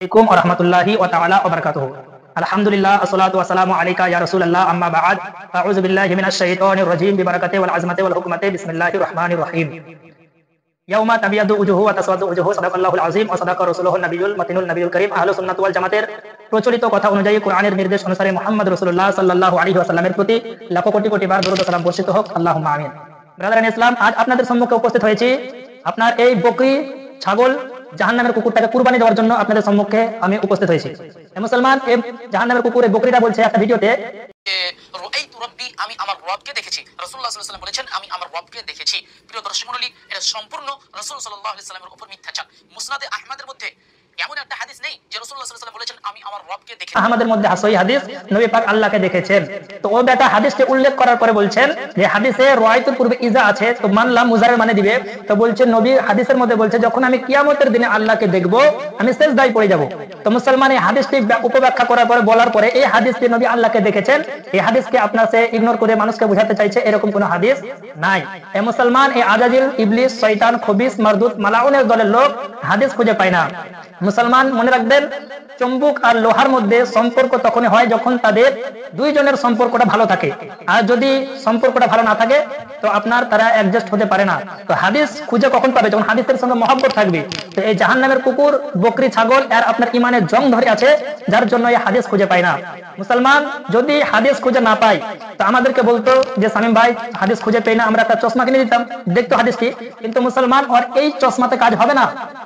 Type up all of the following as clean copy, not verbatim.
আলাইকুম ওয়া রাহমাতুল্লাহি ওয়া তাআলা ওয়া বারাকাতুহু। আলহামদুলিল্লাহ আসসালাতু ওয়াসসালামু আলাইকা ইয়া রাসূলুল্লাহ আম্মা বা'দ। আউযু বিল্লাহি মিনাশ শাইতানির রাজীম বিবারাকাতি ওয়াল আযমাতি ওয়াল হুকমাতি বিসমিল্লাহির রাহমানির রাহিম। ইয়াউমা তাবিয়াদু উজুহু ওয়া তাসওয়াদু উজুহু সাদাকাল্লাহুল আযীম ওয়া সাদাকা রাসূলুহুন নাবিয়্যুল মাতিনুল নবিয়ুল কারীম। আহলুস সুন্নাত ওয়াল জামাতের প্রচলিত কথা অনুযায়ী কোরআনের নির্দেশ অনুসারে মুহাম্মদ রাসূলুল্লাহ সাল্লাল্লাহু আলাইহি ওয়াসাল্লামের প্রতি লাখ কোটি কোটি বার দরুদ ও সালাম বর্ষিত হোক, আল্লাহুম্মা আমিন। ব্রাদার ইন ইসলাম, আজ আপনাদের সম্মুখে উপস্থিত হয়েছি আপনার এই বকরি, ছাগল, জাহান্নামের কুকুরটাকে কুরবানি দেওয়ার জন্য আপনাদের সম্মুখে আমি উপস্থিত হয়েছি। মুসলমান, এই জাহান্নামের কুকুর, এই বকরিটা বলছে একটা ভিডিওতে, আমি আমার রবকে দেখেছি। রাসূলুল্লাহ সাল্লাল্লাহু আলাইহি ওয়াসাল্লাম বলেছেন, আমি আমার রবকে দেখেছি। প্রিয় দর্শক মণ্ডলী, এটা সম্পূর্ণ রাসূল সাল্লাল্লাহু আলাইহি ওয়াসাল্লামের উপর মিথ্যাচার। মুসনাদে আহমদের মধ্যে এমন একটা হাদিস নেই যে রাসূলুল্লাহ সাল্লাল্লাহু আলাইহি ওয়াসাল্লাম বলেছেন আমি আমার রবকে দেখেছি। আহমদের মধ্যে সহিহ হাদিস, নবী পাক আল্লাহকে দেখেছেন। তো ও বেটা হাদিসটি উল্লেখ করার পরে বলছেন যে হাদিসে রাআইতুর পূর্বে ইজা আছে, তো মানলাম মুজারের মানে দিবে। তো বলছে নবী হাদিসের মধ্যে বলছে যখন আমি কিয়ামতের দিনে আল্লাহকে দেখব আমি সিজদায় পড়ে যাব। তো মুসলমান, এই হাদিসটি উপব্যাখ্যা করার পরে বলার পরে এই হাদিসটি নবী আল্লাহকে দেখেছেন, এই হাদিসকে আপনার সে ইগনোর করে মানুষকে বোঝাতে চাইছে এরকম কোনো হাদিস নাই। এ মুসলমান, এই আজাজিল, ইবলিস, শয়তান, খবিস, মারদুদ, মালাউনের দলের লোক হাদিস খুঁজে পায় না। মুসলমান, মনে রাখবেন, চুম্বক আর লোহার মধ্যে সম্পর্ক তখনই হয় যখন তাদের দুইজনের সম্পর্কটা ভালো থাকে, আর যদি সম্পর্কটা ভালো না থাকে তো আপনার তারা অ্যাডজাস্ট হতে পারে না। তো হাদিস খুঁজে কখন পাবে? যখন হাদিসের সঙ্গে মহব্বত থাকবে। তো এই জাহান্নামের কুকুর, বকরি, ছাগল এর আপনার ইমানের জং ধরে আছে, যার জন্য এই হাদিস খুঁজে পায় না। মুসলমান, যদি হাদিস খুঁজে না পাই তো আমাদেরকে বলতো যে শামীম ভাই হাদিস খুঁজে পেই না, আমরা একটা চশমা কিনে দিতাম, দেখতো হাদিস কি। কিন্তু মুসলমান, ওর এই চশমাতে কাজ হবে না,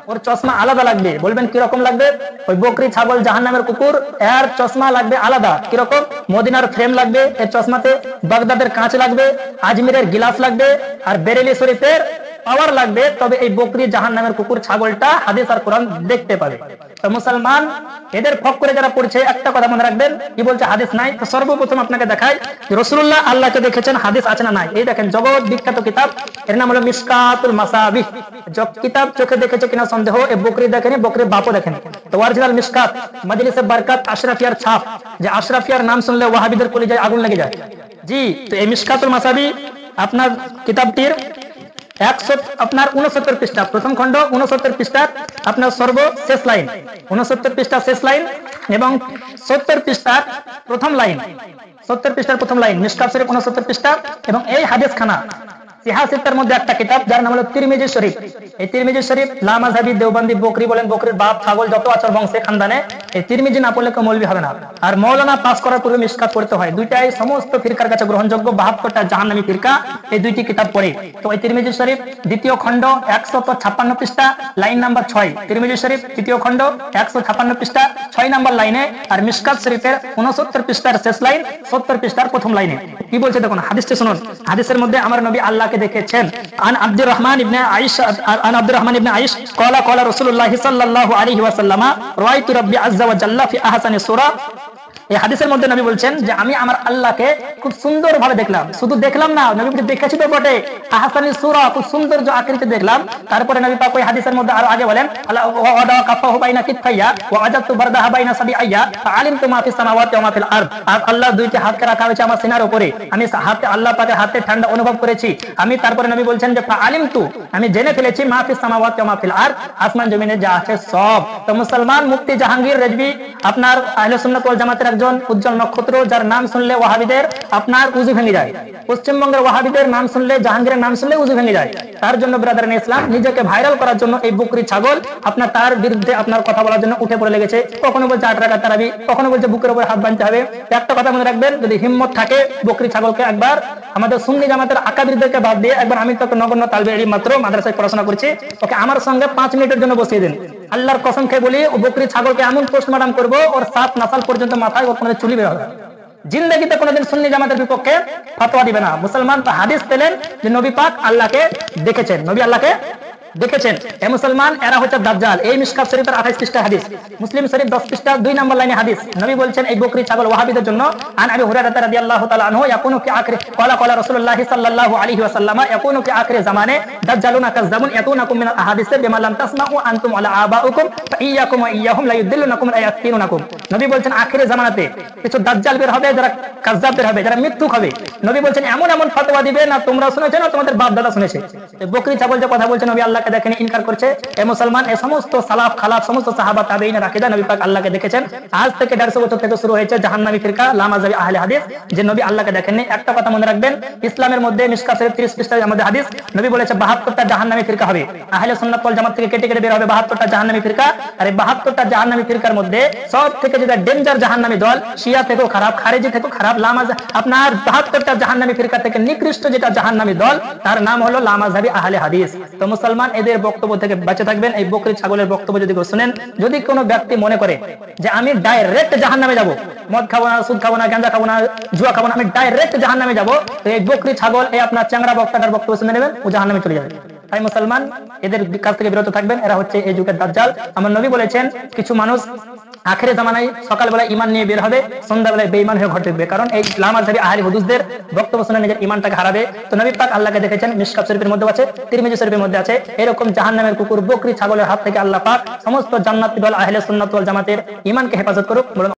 ওর চশমা আলাদা লাগবে। বলবেন কিরকম লাগবে? ওই বকরি, ছাগল, জাহান্নামের কুকুর এর চশমা লাগবে আলাদা। কিরকম? মদিনার ফ্রেম লাগবে এর চশমাতে, বাগদাদের কাঁচ লাগবে, আজমিরের গিলাস লাগবে, আর বেরেলি শরীফের পাওয়ার লাগবে, তবে এই বকরি, জাহান্নামের কুকুর, ছাগলটা হাদিস আর কোরআন দেখতে পাবে। তো মুসলমান, এদের ফক করে যারা পড়ছে একটা কথা মনে রাখবেন, কি বলছে হাদিস নাই। তো সর্বপ্রথম আপনাকে দেখাই রাসূলুল্লাহ আল্লাহকে দেখেছেন, হাদিস আছে না নাই। এই দেখেন জগৎ বিখ্যাত কিতাব, এর নাম হলো মিশকাতুল মাসাবিহ। কিতাব চোখে দেখেছো কিনা সন্দেহ, এই বকরি দেখেনি, বকরির বাপও দেখেনি। তো অরিজিনাল মিশকাত, মজলিসে বরকত, আশরাফিয়ার ছাপ, যে আশরাফিয়ার নাম শুনলে ওয়াহাবিদের কলিজায় আগুন লেগে যায়। জি, তো এই মিশকাতুল মাসাবিহ আপনার কিতাবটির 69 পৃষ্ঠা, প্রথম খণ্ড 69 পৃষ্ঠা আপনার সর্বশেষ লাইন, 69 পৃষ্ঠা শেষ লাইন এবং 70 পৃষ্ঠার প্রথম লাইন, 70 পৃষ্ঠার প্রথম লাইন, মিশকাত শরীফ 69 পৃষ্ঠা। এবং এই হাদিস খানা সিহাসিত্তার মধ্যে একটা কিতাব যার নাম হলো তিরমিজি শরীফ। এই তিরমিজি শরীফ লামাযহাবি, দেওবন্দি, বকরি বলেন, বকরির বাপ, ছাগল যত আচর বংশে খানদানে, এই তিরমিজি না পড়লে কেউ মৌলবি হবে না। আর মাওলানা পাস করার পূর্বে মিশকাত পড়তে হয়। দুইটাই সমস্ত ফিরকার কাছে গ্রহণযোগ্য, 72টা জাহান্নামী ফিরকা এই দুইটি কিতাব পড়ে। তো এই তিরমিজি শরীফ দ্বিতীয় খণ্ড 156 পৃষ্ঠা লাইন নাম্বার 6, তিরমিজি শরীফ তৃতীয় খণ্ড 156 পৃষ্ঠা 6 নাম্বার লাইনে, আর মিশকাত শরীফের 69 পৃষ্ঠার শেষ লাইন, 70 পৃষ্ঠার প্রথম লাইনে কি বলছে দেখুন, হাদিসটি শুনুন। হাদিসের মধ্যে আমার নবী আল্লাহকে দেখেছেন। আন আব্দুর রহমান ইবনে আইশ ক্বালা ক্বালা রাসূলুল্লাহ সাল্লাল্লাহু আলাইহি ওয়াসাল্লাম রাআইতু রাব্বি আযজা ওয়া জাল্লা ফি আহসানি সূরা। এই হাদিসের মধ্যে নবী বলছেন যে আমি আমার আল্লাহকে খুব সুন্দর ভাবে দেখলাম। শুধু দেখলাম না, নবী বলতে দেখেছি তো বটে, আহসানি সূরা, খুব সুন্দর যে আকৃতি দেখলাম। তারপরে নবী পাক ওই হাদিসের মধ্যে আরো আগে বলেন ওয়া ওয়াদা কাফাহু বাইনা কিতফাইয়া ওয়া আজাতু বারদাহা বাইনা সাবিআইয়া ফাআলিমতু মা ফিস সামাওয়াতি ওয়া মা ফিল আরদ। আর আল্লাহ দুইটি হাতকে রাখা হয়েছে আমার সিনার উপরে, আমি হাতে আল্লাহ পাকের হাতে ঠান্ডা অনুভব করেছি আমি। তারপরে নবী বলছেন যে ফাআলিমতু, আমি জেনে ফেলেছি মা ফিস সামাওয়াতি ওয়া মা ফিল আরদ, আসমান জমিনে যা আছে সব। তো মুসলমান, মুফতি জাহাঙ্গীর রেজভী আপনার আহলে সুন্নাত ওয়াল জামাতের একজন উজ্জ্বল নক্ষত্র, যার নাম শুনলে ওয়াহাবিদের আপনার উযু ভেঙে যায়। পশ্চিমবঙ্গের ওয়াহাবিদের নাম শুনলে, জাহাঙ্গীরের নাম শুনলে উযু ভেঙে যায়। তার জন্য ব্রাদার ইন ইসলাম, নিজেকে ভাইরাল করার জন্য এই বকরি, ছাগল আপনার তার বিরুদ্ধে আপনার কথা বলার জন্য উঠে পড়ে লেগেছে। কখনো বলছে 8 রাকাত তারাবি, কখনো বলছে বুকের উপর হাত বাঁধতে হবে। একটা কথা মনে রাখবেন, যদি হিম্মত থাকে বকরি, ছাগলকে একবার আমাদের সুন্নি জামাতের আকাবিরদেরকে বাদ দিয়ে একবার, আমি তো নগণ্য তালবে ইলম মাত্র মাদ্রাসায় পড়াশোনা করছি, ওকে আমার সঙ্গে 5 মিনিটের জন্য বসিয়ে দিন। আল্লাহর কসম খেয়ে বলি, ও বকরি, ছাগলকে এমন পোস্টমর্টম করবো ওর 7 নাসাল পর্যন্ত মাথায় ওর কোনো চুলি বের হবে। জিন্দেগিতে কোনোদিন সুন্নি জামাতের বিপক্ষে ফতোয়া দিবে না। মুসলমান, তো হাদিস পেলেন যে নবী পাক আল্লাহকে দেখেছেন, নবী আল্লাহকে দেখেছেন। এ মুসলমান, এরা হচ্ছে দাজ্জাল। এই মিশকাত শরীফের 28 পৃষ্ঠা হাদিস, মুসলিম শরীফ 10 পৃষ্ঠা 2 নম্বর লাইনে হাদিস। নবী বলছেন এই বকরি, ছাগল ওয়াহাবিদের জন্য। আন আবি হুরায়রা রাদিয়াল্লাহু তাআলা আনহু ইয়াকুনু ফি আখিরি ক্বালা ক্বালা রাসূলুল্লাহ সাল্লাল্লাহু আলাইহি ওয়াসাল্লাম ইয়াকুনু ফি আখিরি জামানে দাজ্জালুনা কাযযাবুন ইয়াতুনাকুম মিনাল আহাদিস বিমা লাম তাসমাউ আনতুম ওয়ালা আবাউকুম ফাইয়াকুম ওয়া ইয়াহুম লা ইউদিল্লুনাকুম ওয়া ইয়াফতিনুনাকুম। নবী বলছেন আখিরি জামানাতে কিছু দাজ্জাল বের হবে, যারা কাযযাব বের হবে, যারা মিথ্যুক হবে। নবী বলছেন এমন এমন ফতোয়া দিবে না তোমরা শুনেছো না তোমাদের বাপ দাদা শুনেছে। বকরি, ছাগল যে কথা বলছেন নবী আল্লাহকে আল্লাহকে দেখেনি ইনকার করছে। এ মুসলমান, এ সমস্ত সালাফ খালাফ সমস্ত সাহাবা তাবেঈনের আকীদা নবী পাক আল্লাহকে দেখেছেন। আজ থেকে 150 বছর থেকে শুরু হয়েছে জাহান্নামী ফিরকা লা মাযহাবি আহলে হাদিস, যে নবী আল্লাহকে দেখেননি। একটা কথা মনে রাখবেন, ইসলামের মধ্যে মিশকাত শরীফ 30 পৃষ্ঠার আমাদের হাদিস, নবী বলেছে 72টা জাহান্নামী ফিরকা হবে। আহলে সুন্নাত ওয়াল জামাত থেকে কেটে কেটে বের হবে 72টা জাহান্নামী ফিরকা। আর এই 72টা জাহান্নামী ফিরকার মধ্যে সব থেকে যেটা ডেঞ্জার জাহান্নামী দল, শিয়া থেকেও খারাপ, খারেজি থেকেও খারাপ, আপনার 72টা জাহান্নামী ফিরকা থেকে নিকৃষ্ট যেটা জাহান্নামী দল, তার নাম হলো লা মাযহাবি আহলে হাদিস। তো মুসলমান, এদের বক্তব্য থেকে বেঁচে থাকবেন। এই বকরি ছাগলের বক্তব্য যদি কেউ শুনেন, যদি কোনো ব্যক্তি মনে করে যে আমি ডাইরেক্ট জাহান্নামে যাব, মদ খাবো না, সুদ খাবো না, গাঁজা খাবো না, জুয়া খাবো না, আমি ডাইরেক্ট জাহান্নামে যাব, তো এই বকরি ছাগল, এই আপনার চ্যাংড়া বক্তাটার বক্তব্য শুনে নেবেন, ও জাহান্নামে চলে যাবে। তাই মুসলমান, এদের কাছ থেকে বিরত থাকবেন। এরা হচ্ছে এই যুগের দাজ্জাল। আমার নবী বলেছেন, কিছু মানুষ আখেরি জামানায় সকালবেলা ঈমান নিয়ে বের হবে, সন্ধ্যাবেলায় বেঈমান হয়ে ঘর ঢুকবে, কারণ এই লা মাযহাবি আহলে হুদুসদের বক্তব্য শুনে নিজের ঈমানটাকে হারাবে। তো নবী পাক আল্লাহকে দেখেছেন, মিশকাত শরীফের মধ্যে আছে, তিরমিজি শরীফের মধ্যে আছে। এরকম জাহান্নামের কুকুর বকরি ছাগলের হাত থেকে আল্লাহ পাক সমস্ত জান্নাতি দল আহলে সুন্নাত ওয়াল জামাতের ঈমানকে হেফাজত করুক।